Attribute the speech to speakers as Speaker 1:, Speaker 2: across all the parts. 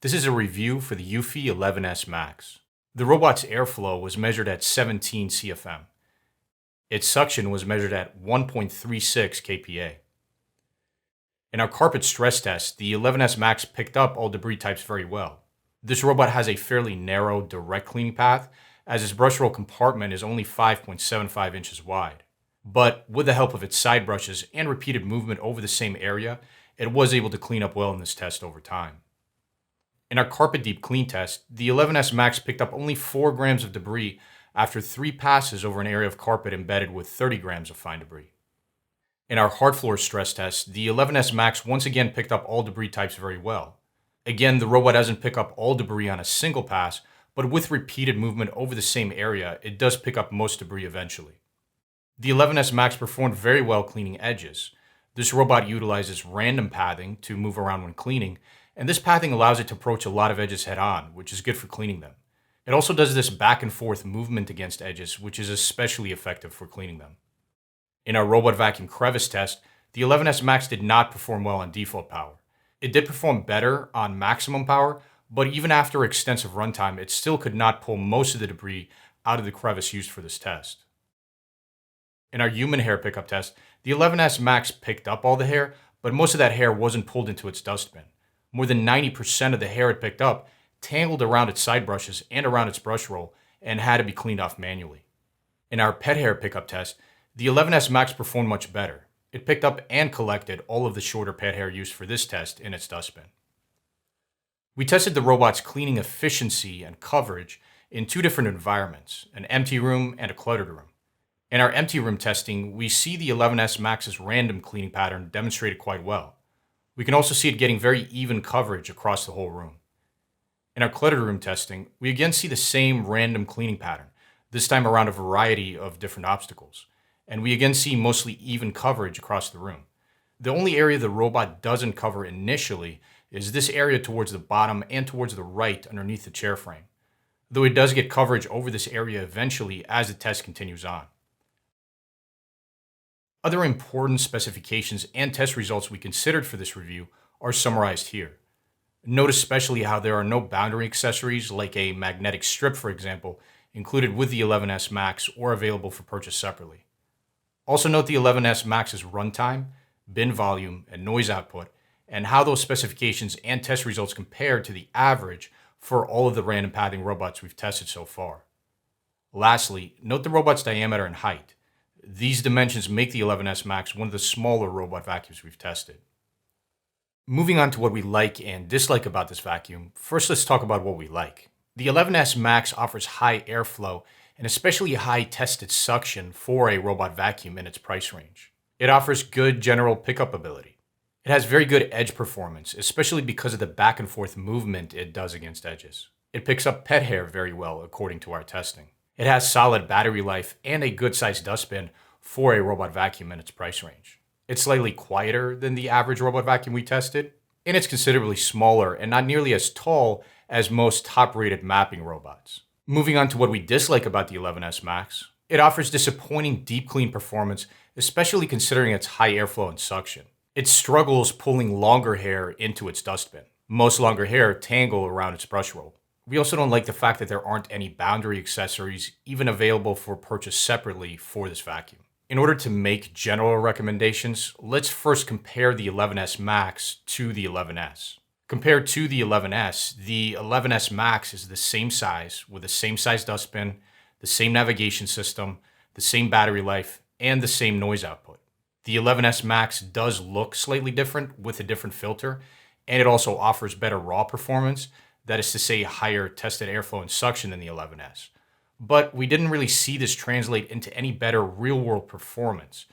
Speaker 1: This is a review for the Eufy 11S Max. The robot's airflow was measured at 17 CFM. Its suction was measured at 1.36 kPa. In our carpet stress test, the 11S Max picked up all debris types very well. This robot has a fairly narrow, direct cleaning path, as its brush roll compartment is only 5.75 inches wide. But with the help of its side brushes and repeated movement over the same area, it was able to clean up well in this test over time. In our carpet deep clean test, the 11S Max picked up only 4 grams of debris after 3 passes over an area of carpet embedded with 30 grams of fine debris. In our hard floor stress test, the 11S Max once again picked up all debris types very well. Again, the robot doesn't pick up all debris on a single pass, but with repeated movement over the same area, it does pick up most debris eventually. The 11S Max performed very well cleaning edges. This robot utilizes random pathing to move around when cleaning, and this pathing allows it to approach a lot of edges head-on, which is good for cleaning them. It also does this back and forth movement against edges, which is especially effective for cleaning them. In our robot vacuum crevice test, the 11S Max did not perform well on default power. It did perform better on maximum power, but even after extensive runtime, it still could not pull most of the debris out of the crevice used for this test. In our human hair pickup test, the 11S Max picked up all the hair, but most of that hair wasn't pulled into its dustbin. More than 90% of the hair it picked up tangled around its side brushes and around its brush roll and had to be cleaned off manually. In our pet hair pickup test, the 11S Max performed much better. It picked up and collected all of the shorter pet hair used for this test in its dustbin. We tested the robot's cleaning efficiency and coverage in 2 different environments, an empty room and a cluttered room. In our empty room testing, we see the 11S Max's random cleaning pattern demonstrated quite well. We can also see it getting very even coverage across the whole room. In our cluttered room testing, we again see the same random cleaning pattern, this time around a variety of different obstacles. And we again see mostly even coverage across the room. The only area the robot doesn't cover initially is this area towards the bottom and towards the right underneath the chair frame, though it does get coverage over this area eventually as the test continues on. Other important specifications and test results we considered for this review are summarized here. Note especially how there are no boundary accessories like a magnetic strip, for example, included with the 11S Max or available for purchase separately. Also note the 11S Max's runtime, bin volume, and noise output, and how those specifications and test results compare to the average for all of the random pathing robots we've tested so far. Lastly, note the robot's diameter and height. These dimensions make the 11S Max one of the smaller robot vacuums we've tested. Moving on to what we like and dislike about this vacuum, first let's talk about what we like. The 11S Max offers high airflow and especially high tested suction for a robot vacuum in its price range. It offers good general pickup ability. It has very good edge performance, especially because of the back and forth movement it does against edges. It picks up pet hair very well according to our testing. It has solid battery life and a good-sized dustbin for a robot vacuum in its price range. It's slightly quieter than the average robot vacuum we tested, and it's considerably smaller and not nearly as tall as most top-rated mapping robots. Moving on to what we dislike about the 11S Max, it offers disappointing deep clean performance, especially considering its high airflow and suction. It struggles pulling longer hair into its dustbin. Most longer hair tangle around its brush roll. We also don't like the fact that there aren't any boundary accessories even available for purchase separately for this vacuum. In order to make general recommendations, let's first compare the 11S Max to the 11S. Compared to the 11S Max is the same size with the same size dustbin, the same navigation system, the same battery life, and the same noise output. The 11S Max does look slightly different with a different filter, and it also offers better raw performance. That is to say, higher tested airflow and suction than the 11S. But we didn't really see this translate into any better real-world performance.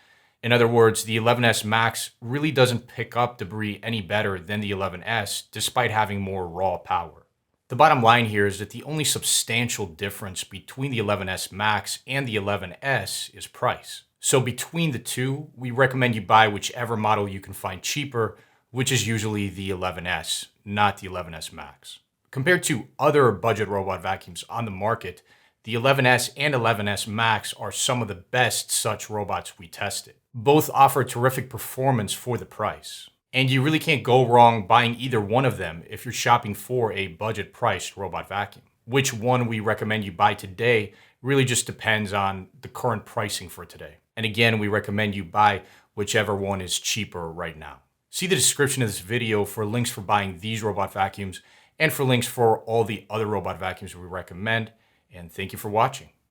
Speaker 1: In other words, the 11S Max really doesn't pick up debris any better than the 11S, despite having more raw power. The bottom line here is that the only substantial difference between the 11S Max and the 11S is price. So between the two, we recommend you buy whichever model you can find cheaper, which is usually the 11S, not the 11S Max. Compared to other budget robot vacuums on the market, the 11S and 11S Max are some of the best such robots we tested. Both offer terrific performance for the price. And you really can't go wrong buying either one of them if you're shopping for a budget-priced robot vacuum. Which one we recommend you buy today really just depends on the current pricing for today. And again, we recommend you buy whichever one is cheaper right now. See the description of this video for links for buying these robot vacuums and for links for all the other robot vacuums we recommend. And thank you for watching.